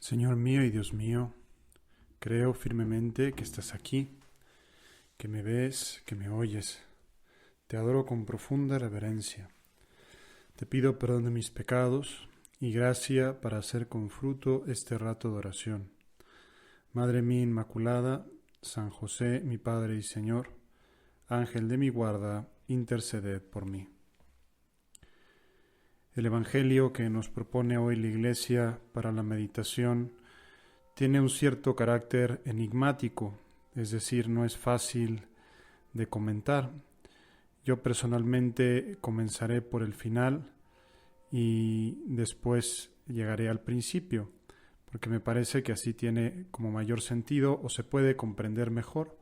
Señor mío y Dios mío, creo firmemente que estás aquí, que me ves, que me oyes. Te adoro con profunda reverencia. Te pido perdón de mis pecados y gracia para hacer con fruto este rato de oración. Madre mía Inmaculada, San José, mi Padre y Señor, Ángel de mi guarda, interceded por mí. El Evangelio que nos propone hoy la Iglesia para la meditación tiene un cierto carácter enigmático, es decir, no es fácil de comentar. Yo personalmente comenzaré por el final y después llegaré al principio, porque me parece que así tiene como mayor sentido o se puede comprender mejor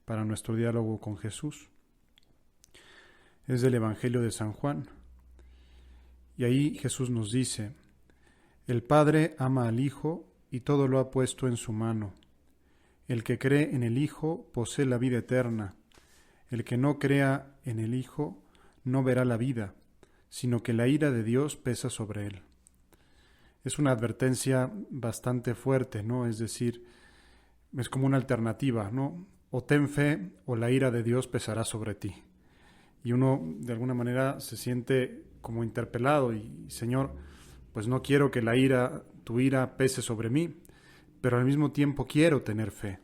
para nuestro diálogo con Jesús. Es del Evangelio de San Juan. Y ahí Jesús nos dice: el Padre ama al Hijo y todo lo ha puesto en su mano. El que cree en el Hijo posee la vida eterna. El que no crea en el Hijo no verá la vida, sino que la ira de Dios pesa sobre él. Es una advertencia bastante fuerte, ¿no? Es decir, es como una alternativa, ¿no? O ten fe o la ira de Dios pesará sobre ti. Y uno de alguna manera se siente como interpelado y, Señor, pues no quiero que tu ira pese sobre mí, pero al mismo tiempo quiero tener fe.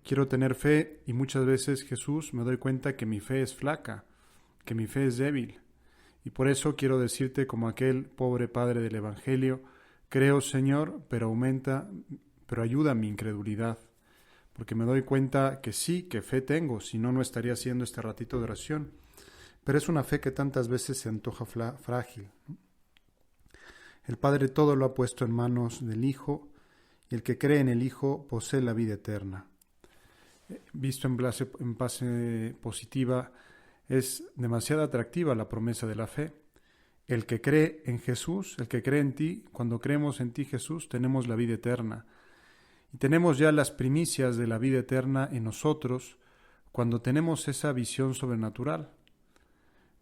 Quiero tener fe y muchas veces, Jesús, me doy cuenta que mi fe es flaca, que mi fe es débil. Y por eso quiero decirte como aquel pobre padre del Evangelio: creo, Señor, pero ayuda mi incredulidad. Porque me doy cuenta que sí, que fe tengo, si no, no estaría haciendo este ratito de oración. Pero es una fe que tantas veces se antoja frágil. El Padre todo lo ha puesto en manos del Hijo, y el que cree en el Hijo posee la vida eterna. Visto en base positiva, es demasiado atractiva la promesa de la fe. El que cree en Jesús, el que cree en ti, cuando creemos en ti, Jesús, tenemos la vida eterna. Y tenemos ya las primicias de la vida eterna en nosotros cuando tenemos esa visión sobrenatural.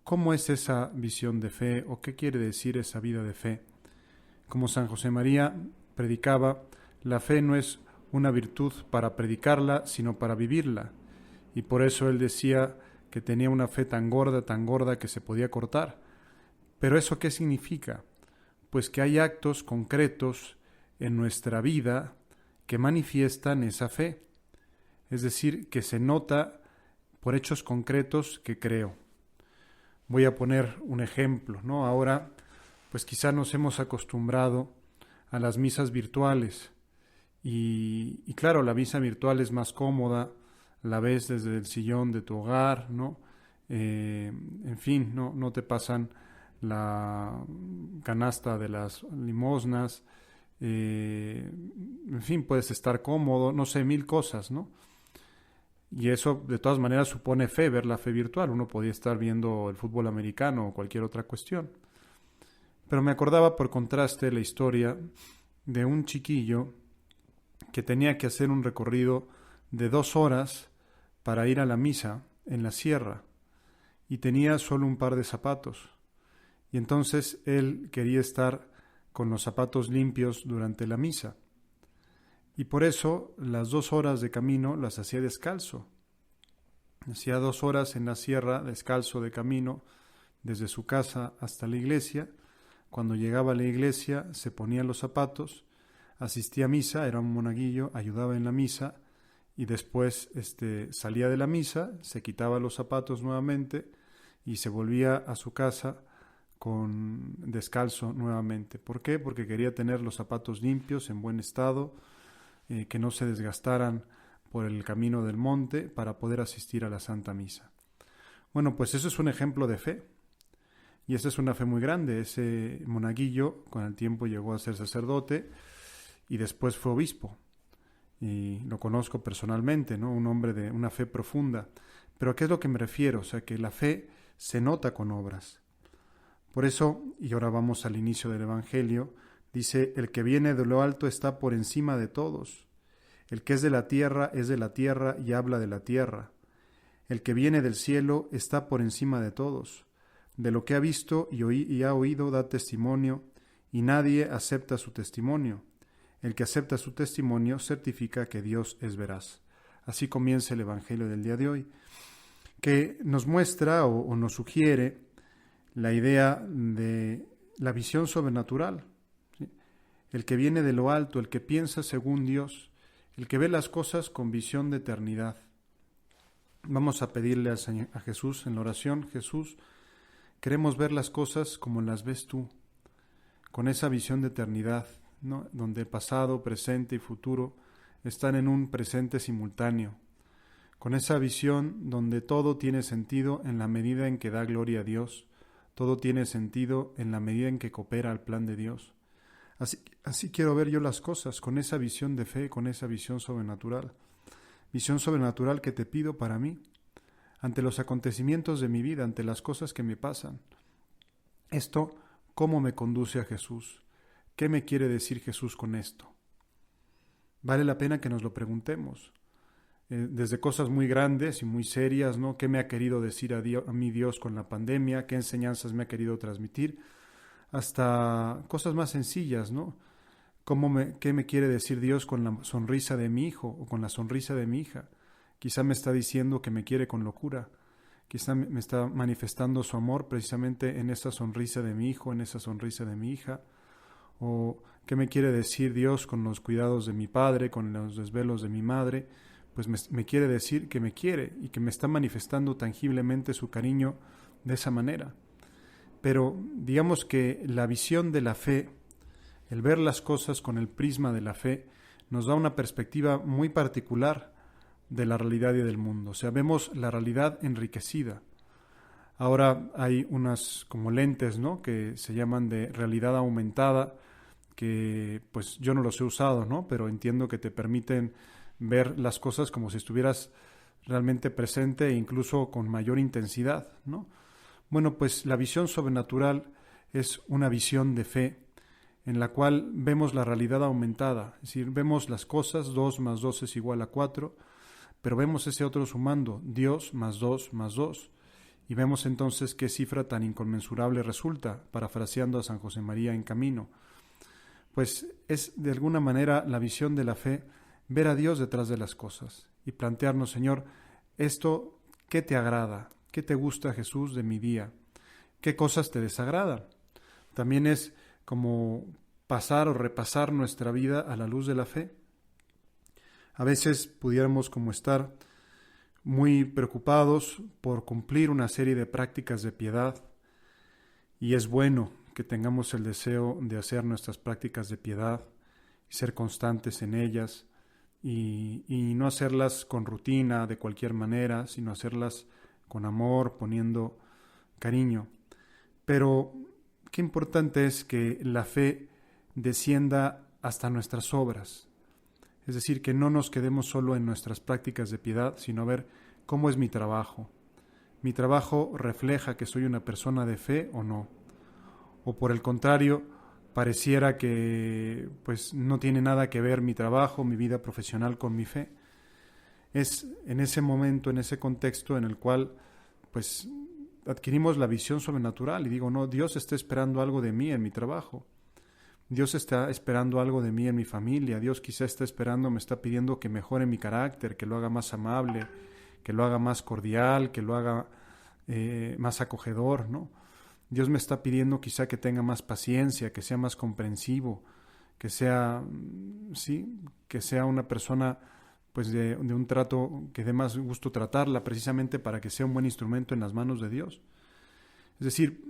¿Cómo es esa visión de fe o qué quiere decir esa vida de fe? Como San José María predicaba, la fe no es una virtud para predicarla, sino para vivirla. Y por eso él decía que tenía una fe tan gorda que se podía cortar. ¿Pero eso qué significa? Pues que hay actos concretos en nuestra vida que manifiestan esa fe. Es decir, que se nota por hechos concretos que creo. Voy a poner un ejemplo, ¿no? Ahora, pues quizá nos hemos acostumbrado a las misas virtuales y claro, la misa virtual es más cómoda, la ves desde el sillón de tu hogar, ¿no? En fin, no te pasan la canasta de las limosnas, en fin, puedes estar cómodo, no sé, mil cosas, ¿no? Y eso de todas maneras supone fe, ver la fe virtual. Uno podía estar viendo el fútbol americano o cualquier otra cuestión. Pero me acordaba por contraste la historia de un chiquillo que tenía que hacer un recorrido de 2 horas para ir a la misa en la sierra y tenía solo un par de zapatos. Y entonces él quería estar con los zapatos limpios durante la misa. Y por eso las 2 horas de camino las hacía descalzo. Hacía 2 horas en la sierra descalzo de camino desde su casa hasta la iglesia. Cuando llegaba a la iglesia se ponía los zapatos, asistía a misa, era un monaguillo, ayudaba en la misa y después salía de la misa, se quitaba los zapatos nuevamente y se volvía a su casa con descalzo nuevamente. ¿Por qué? Porque quería tener los zapatos limpios, en buen estado, que no se desgastaran por el camino del monte para poder asistir a la Santa Misa. Bueno, pues eso es un ejemplo de fe. Y esta es una fe muy grande. Ese monaguillo con el tiempo llegó a ser sacerdote y después fue obispo. Y lo conozco personalmente, ¿no? Un hombre de una fe profunda. Pero ¿a qué es lo que me refiero? O sea, que la fe se nota con obras. Por eso, y ahora vamos al inicio del Evangelio, dice: el que viene de lo alto está por encima de todos. El que es de la tierra y habla de la tierra. El que viene del cielo está por encima de todos. De lo que ha visto y ha oído da testimonio, y nadie acepta su testimonio. El que acepta su testimonio certifica que Dios es veraz. Así comienza el Evangelio del día de hoy, que nos muestra o nos sugiere la idea de la visión sobrenatural. ¿Sí? El que viene de lo alto, el que piensa según Dios, el que ve las cosas con visión de eternidad. Vamos a pedirle a Jesús en la oración: Jesús, queremos ver las cosas como las ves tú, con esa visión de eternidad, ¿no? Donde pasado, presente y futuro están en un presente simultáneo, con esa visión donde todo tiene sentido en la medida en que da gloria a Dios, todo tiene sentido en la medida en que coopera al plan de Dios. Así quiero ver yo las cosas, con esa visión de fe, con esa visión sobrenatural que te pido para mí, ante los acontecimientos de mi vida, ante las cosas que me pasan. Esto, ¿cómo me conduce a Jesús? ¿Qué me quiere decir Jesús con esto? Vale la pena que nos lo preguntemos. Desde cosas muy grandes y muy serias, ¿no? ¿Qué me ha querido decir a mí Dios con la pandemia? ¿Qué enseñanzas me ha querido transmitir? Hasta cosas más sencillas, ¿no? ¿Qué me quiere decir Dios con la sonrisa de mi hijo o con la sonrisa de mi hija? Quizá me está diciendo que me quiere con locura. Quizá me está manifestando su amor precisamente en esa sonrisa de mi hijo, en esa sonrisa de mi hija. O ¿qué me quiere decir Dios con los cuidados de mi padre, con los desvelos de mi madre? Pues me quiere decir que me quiere y que me está manifestando tangiblemente su cariño de esa manera. Pero digamos que la visión de la fe, el ver las cosas con el prisma de la fe, nos da una perspectiva muy particular de la realidad y del mundo. O sea, vemos la realidad enriquecida. Ahora hay unas como lentes, ¿no?, que se llaman de realidad aumentada, que pues yo no los he usado, ¿no?, pero entiendo que te permiten ver las cosas como si estuvieras realmente presente e incluso con mayor intensidad, ¿no? Bueno, pues la visión sobrenatural es una visión de fe en la cual vemos la realidad aumentada, es decir, vemos las cosas, 2 más 2 es igual a 4, pero vemos ese otro sumando, Dios más 2 más 2, y vemos entonces qué cifra tan inconmensurable resulta, parafraseando a San José María en Camino. Pues es de alguna manera la visión de la fe, ver a Dios detrás de las cosas y plantearnos, Señor, esto, ¿qué te agrada? ¿Qué te gusta, Jesús, de mi día? ¿Qué cosas te desagradan? También es como pasar o repasar nuestra vida a la luz de la fe. A veces pudiéramos como estar muy preocupados por cumplir una serie de prácticas de piedad, y es bueno que tengamos el deseo de hacer nuestras prácticas de piedad y ser constantes en ellas y no hacerlas con rutina de cualquier manera, sino hacerlas con amor, poniendo cariño. Pero qué importante es que la fe descienda hasta nuestras obras. Es decir, que no nos quedemos solo en nuestras prácticas de piedad, sino a ver cómo es mi trabajo. ¿Mi trabajo refleja que soy una persona de fe o no? O por el contrario, pareciera que pues no tiene nada que ver mi trabajo, mi vida profesional con mi fe. Es en ese momento, en ese contexto en el cual pues adquirimos la visión sobrenatural y digo, no, Dios está esperando algo de mí en mi trabajo. Dios está esperando algo de mí en mi familia. Dios quizá está esperando, me está pidiendo que mejore mi carácter, que lo haga más amable, que lo haga más cordial, que lo haga más acogedor, ¿no? Dios me está pidiendo quizá que tenga más paciencia, que sea más comprensivo, que sea, sí, que sea una persona pues de un trato que dé más gusto tratarla, precisamente para que sea un buen instrumento en las manos de Dios. Es decir,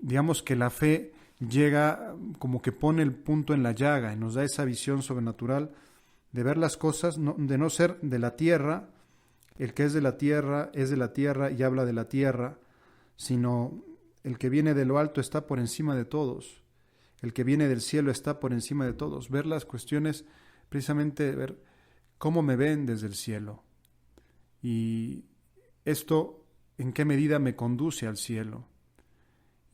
digamos que la fe llega como que pone el punto en la llaga y nos da esa visión sobrenatural de ver las cosas, de no ser de la tierra, el que es de la tierra y habla de la tierra, sino el que viene de lo alto está por encima de todos, el que viene del cielo está por encima de todos. Ver las cuestiones, precisamente ver cómo me ven desde el cielo. Y esto, ¿en qué medida me conduce al cielo?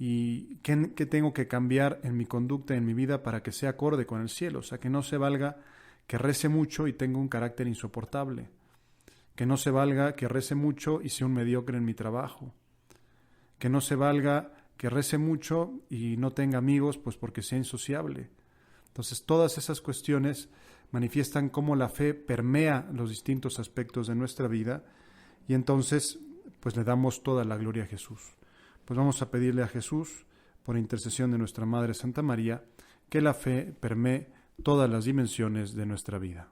¿Y qué tengo que cambiar en mi conducta, en mi vida, para que sea acorde con el cielo? O sea, que no se valga que rece mucho y tenga un carácter insoportable. Que no se valga que rece mucho y sea un mediocre en mi trabajo. Que no se valga que rece mucho y no tenga amigos, pues porque sea insociable. Entonces, todas esas cuestiones manifiestan cómo la fe permea los distintos aspectos de nuestra vida y entonces, pues le damos toda la gloria a Jesús. Pues vamos a pedirle a Jesús, por intercesión de nuestra Madre Santa María, que la fe permee todas las dimensiones de nuestra vida.